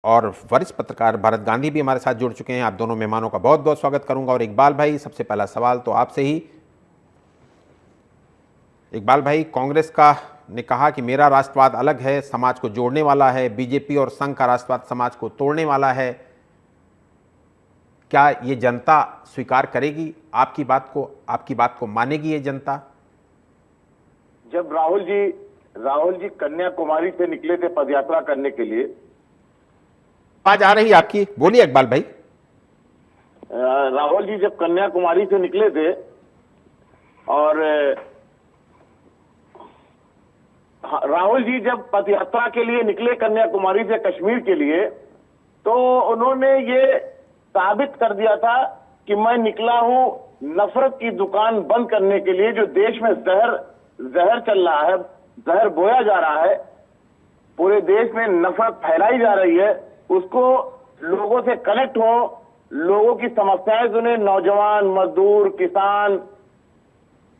और वरिष्ठ पत्रकार भरत गांधी भी हमारे साथ जुड़ चुके हैं। आप दोनों मेहमानों का बहुत बहुत स्वागत करूंगा। और इकबाल भाई, सबसे पहला सवाल तो आपसे ही। इकबाल भाई, कांग्रेस का ने कहा कि मेरा राष्ट्रवाद अलग है, समाज को जोड़ने वाला है। बीजेपी और संघ का राष्ट्रवाद समाज को तोड़ने वाला है। क्या ये जनता स्वीकार करेगी आपकी बात को मानेगी ये जनता? जब राहुल जी कन्याकुमारी से निकले थे पदयात्रा करने के लिए। आवाज आ रही है आपकी, बोलिए इकबाल भाई। राहुल जी जब कन्याकुमारी से निकले थे और राहुल जी जब पदयात्रा के लिए निकले कन्याकुमारी से कश्मीर के लिए, तो उन्होंने ये साबित कर दिया था कि मैं निकला हूं नफरत की दुकान बंद करने के लिए। जो देश में जहर चल रहा है, जहर बोया जा रहा है, पूरे देश में नफरत फैलाई जा रही है, उसको लोगों से कनेक्ट हो, लोगों की समस्याएं सुने, नौजवान, मजदूर, किसान,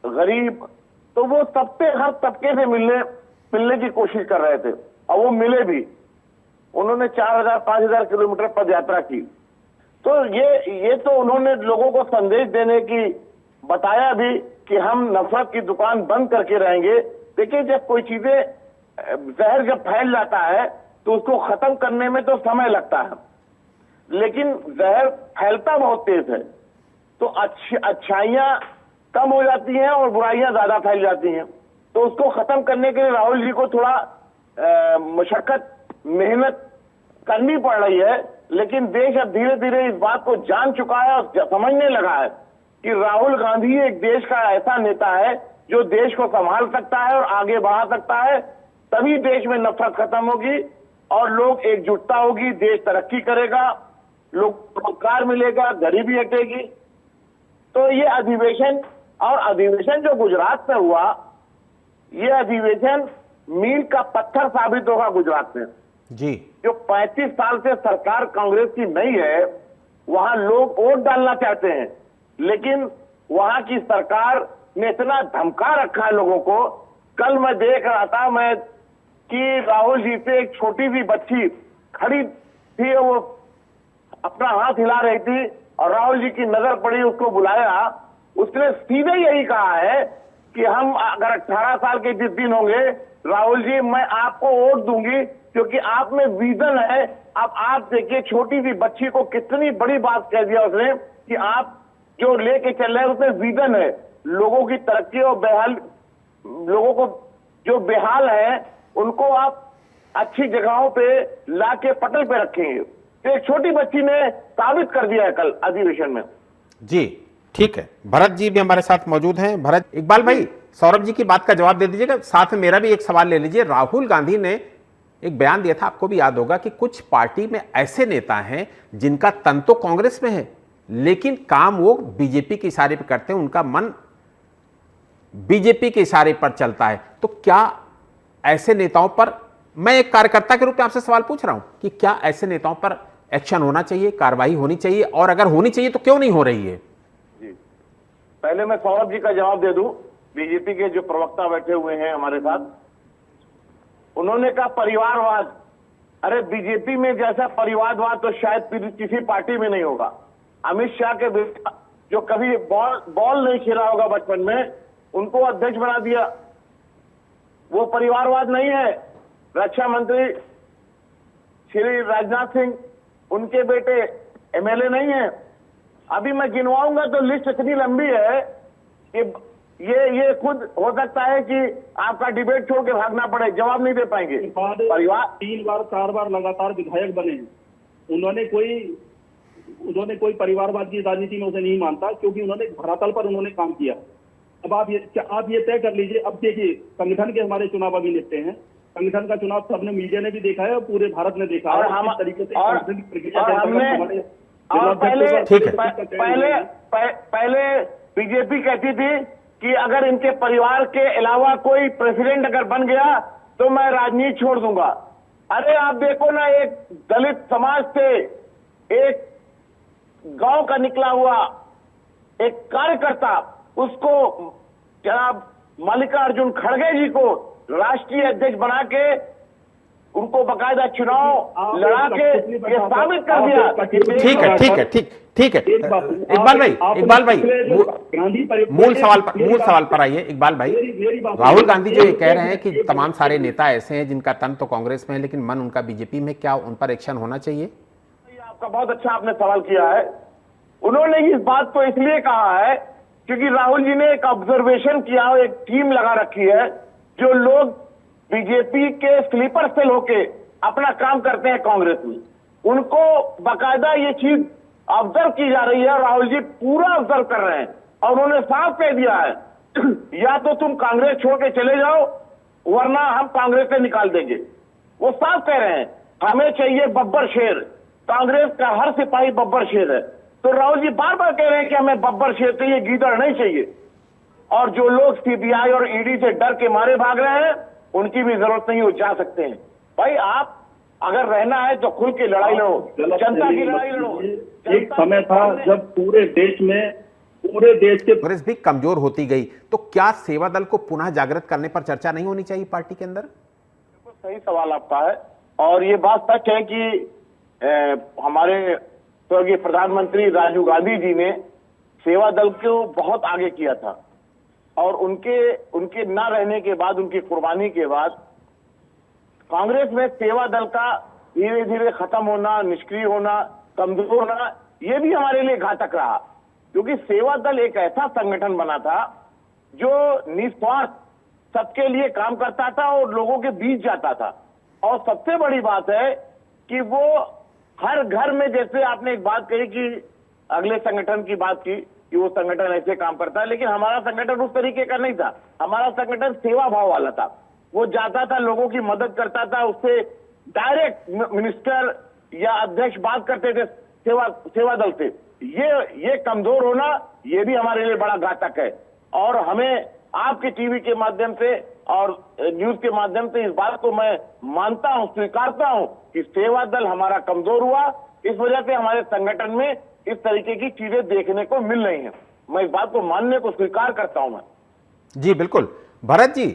गरीब, तो वो सबसे हर तबके से मिलने की कोशिश कर रहे थे और वो मिले भी। उन्होंने 4000-5000 किलोमीटर पद यात्रा की। तो ये तो उन्होंने लोगों को संदेश देने की बताया भी कि हम नफरत की दुकान बंद करके रहेंगे। देखिए, जब कोई चीजें जहर जब फैल जाता है तो उसको खत्म करने में तो समय लगता है, लेकिन जहर फैलता बहुत तेज है, तो अच्छाइयां कम हो जाती हैं और बुराइयां ज्यादा फैल जाती हैं। तो उसको खत्म करने के लिए राहुल जी को थोड़ा मशक्कत, मेहनत करनी पड़ रही है। लेकिन देश अब धीरे धीरे इस बात को जान चुका है और समझने लगा है कि राहुल गांधी एक देश का ऐसा नेता है जो देश को संभाल सकता है और आगे बढ़ा सकता है। तभी देश में नफरत खत्म होगी और लोग एकजुटता होगी, देश तरक्की करेगा, लोग रोजगार मिलेगा, गरीबी हटेगी। तो ये अधिवेशन जो गुजरात में हुआ, ये अधिवेशन मील का पत्थर साबित होगा गुजरात में जी। जो 35 साल से सरकार कांग्रेस की नहीं है, वहां लोग वोट डालना चाहते हैं, लेकिन वहां की सरकार ने इतना धमका रखा है लोगों को। कल मैं देख रहा था कि राहुल जी से एक छोटी सी बच्ची खड़ी थी, वो अपना हाथ हिला रही थी और राहुल जी की नजर पड़ी, उसको बुलाया। उसने सीधे यही कहा है कि हम अगर 18 साल के जिस दिन होंगे, राहुल जी मैं आपको वोट दूंगी क्योंकि आप में विजन है। अब आप देखिए, छोटी सी बच्ची को कितनी बड़ी बात कह दिया उसने कि आप जो लेके चल रहे हैं उसमें विजन है, लोगों की तरक्की और लोगों को जो बेहाल है उनको आप अच्छी जगहों पे लाके पटल पे रखेंगे। तो एक छोटी बच्ची ने साबित कर दिया है कल अधिवेशन में। जी ठीक है, भरत जी भी हमारे साथ मौजूद हैं। भरत, इकबाल भाई सौरभ जी की बात का जवाब दे दीजिएगा, साथ में मेरा भी एक सवाल ले लीजिए। राहुल गांधी ने एक बयान दिया था, आपको भी याद होगा, कि कुछ पार्टी में ऐसे नेता हैं जिनका तन तो कांग्रेस में है लेकिन काम वो बीजेपी के इशारे पर करते हैं, उनका मन बीजेपी के इशारे पर चलता है। तो क्या ऐसे नेताओं पर, मैं एक कार्यकर्ता के रूप में आपसे सवाल पूछ रहा हूं कि क्या ऐसे नेताओं पर एक्शन होना चाहिए, कार्रवाई होनी चाहिए, और अगर होनी चाहिए तो क्यों नहीं हो रही है? जी, पहले मैं सौरभ जी का जवाब दे दूं। बीजेपी के जो प्रवक्ता बैठे हुए हैं हमारे साथ, उन्होंने कहा परिवारवाद। अरे बीजेपी में जैसा परिवारवाद तो शायद किसी पार्टी में नहीं होगा। अमित शाह के बेटा जो कभी बॉल नहीं खेला होगा बचपन में, उनको अध्यक्ष बना दिया, वो परिवारवाद नहीं है। रक्षा मंत्री श्री राजनाथ सिंह, उनके बेटे एमएलए नहीं है। अभी मैं गिनवाऊंगा तो लिस्ट इतनी लंबी है कि ये खुद हो सकता है कि आपका डिबेट छोड़ के भागना पड़े, जवाब नहीं दे पाएंगे। परिवार 3 बार 4 बार लगातार विधायक बने, उन्होंने कोई परिवारवाद की राजनीति में उसे नहीं मानता, क्योंकि उन्होंने धरातल पर उन्होंने काम किया। अब आप ये तय कर लीजिए। अब देखिए, संगठन के हमारे चुनाव अभी निपटे हैं, संगठन का चुनाव सबने, मीडिया ने भी देखा है और पूरे भारत ने देखा है किस तरीके से पहले बीजेपी कहती थी कि अगर इनके परिवार के अलावा कोई प्रेसिडेंट अगर बन गया तो मैं राजनीति छोड़ दूंगा। अरे आप देखो ना, एक दलित समाज से, एक गांव का निकला हुआ एक कार्यकर्ता, उसको जनाब मल्लिकार्जुन खड़गे जी को राष्ट्रीय अध्यक्ष बना के उनको बकायदा चुनाव आप लड़ा के ये साबित कर दिया कि ठीक है, ठीक है, ठीक है। इकबाल भाई मूल सवाल पर आइए। इकबाल भाई, राहुल गांधी जो ये कह रहे हैं कि तमाम सारे नेता ऐसे हैं जिनका तन तो कांग्रेस में है लेकिन मन उनका बीजेपी में, क्या उन पर एक्शन होना चाहिए? आपका बहुत अच्छा आपने सवाल किया है। उन्होंने इस बात को इसलिए कहा है क्योंकि राहुल जी ने एक ऑब्जर्वेशन किया, एक टीम लगा रखी है जो लोग बीजेपी के स्लीपर सेल होके अपना काम करते हैं कांग्रेस में, उनको बाकायदा ये चीज ऑब्जर्व की जा रही है। राहुल जी पूरा ऑब्जर्व कर रहे हैं और उन्होंने साफ कह दिया है या तो तुम कांग्रेस छोड़ के चले जाओ वरना हम कांग्रेस से निकाल देंगे। वो साफ कह रहे हैं हमें चाहिए बब्बर शेर, कांग्रेस का हर सिपाही बब्बर शेर है। तो राहुल जी बार बार कह रहे हैं कि हमें बब्बर शेर चाहिए, गीदड़ नहीं चाहिए। और जो लोग सीबीआई और ईडी से डर के मारे भाग रहे हैं उनकी भी जरूरत नहीं, हो जा सकते हैं। भाई आप अगर रहना है तो खुल के लड़ाई लड़ो, जनता की लड़ाई लड़ो। एक समय था जब पूरे देश के कांग्रेस भी कमजोर होती गई, तो क्या सेवा दल को पुनः जागृत करने पर चर्चा नहीं होनी चाहिए पार्टी के अंदर? सही सवाल आपका है और ये बात सच है कि हमारे स्वर्गीय प्रधानमंत्री राजीव गांधी जी ने सेवा दल को बहुत आगे किया था और उनके ना रहने के बाद, उनकी कुर्बानी के बाद कांग्रेस में सेवा दल का धीरे धीरे खत्म होना, निष्क्रिय होना, कमजोर होना, ये भी हमारे लिए घातक रहा। क्योंकि सेवा दल एक ऐसा संगठन बना था जो निस्वार्थ सबके लिए काम करता था और लोगों के बीच जाता था। और सबसे बड़ी बात है कि वो हर घर में, जैसे आपने एक बात कही कि अगले संगठन की बात की कि वो संगठन ऐसे काम करता है, लेकिन हमारा संगठन उस तरीके का नहीं था। हमारा संगठन सेवा भाव वाला था। वो जाता था, लोगों की मदद करता था, उससे डायरेक्ट मिनिस्टर या अध्यक्ष बात करते थे सेवा दल से। ये कमजोर होना ये भी हमारे लिए बड़ा घातक है और हमें आपके टीवी के माध्यम से और न्यूज के माध्यम से इस बात को मैं मानता हूं, स्वीकारता हूं कि सेवा दल हमारा कमजोर हुआ। इस वजह से हमारे संगठन में इस तरीके की चीजें देखने को मिल रही हैं। मैं इस बात को मानने को स्वीकार करता हूं। मैं जी बिल्कुल। भरत जी,